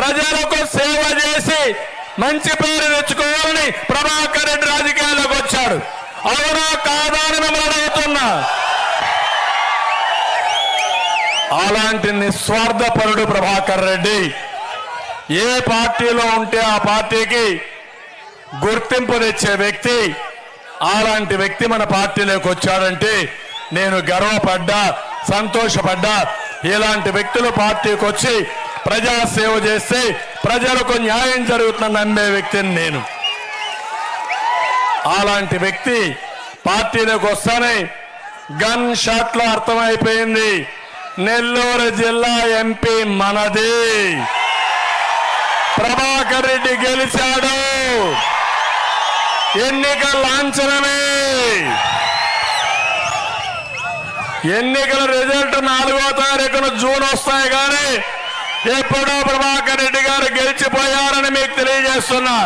ప్రజలకు సేవ చేసి మంచి పేరు తెచ్చుకోవాలని ప్రభాకర్ రెడ్డి రాజకీయాల్లోకి వచ్చాడు. అవునా కాదా అని మిమ్మల్ని అడుగుతున్నా. అలాంటి నిస్వార్థపరుడు ప్రభాకర్ రెడ్డి. ఏ పార్టీలో ఉంటే ఆ పార్టీకి గుర్తింపు తెచ్చే వ్యక్తి. అలాంటి వ్యక్తి మన పార్టీలోకి వచ్చాడంటే నేను గర్వపడ్డా, సంతోషపడ్డా. ఇలాంటి వ్యక్తులు పార్టీకి వచ్చి ప్రజాసేవ చేస్తే ప్రజలకు న్యాయం జరుగుతుందని నమ్మే వ్యక్తిని నేను. అలాంటి వ్యక్తి పార్టీలోకి వస్తానే గన్ షాట్లో అర్థమైపోయింది. నెల్లూరు జిల్లా ఎంపీ మనది. ప్రభాకర్ రెడ్డి గెలిచాడు. ఎన్నికల లాంఛనమే. ఎన్నికల రిజల్ట్ 4వ తారీఖున జూన్ వస్తాయి కానీ ఎప్పుడో ప్రభాకర్ రెడ్డి గారు గెలిచిపోయారని మీకు తెలియజేస్తున్నా.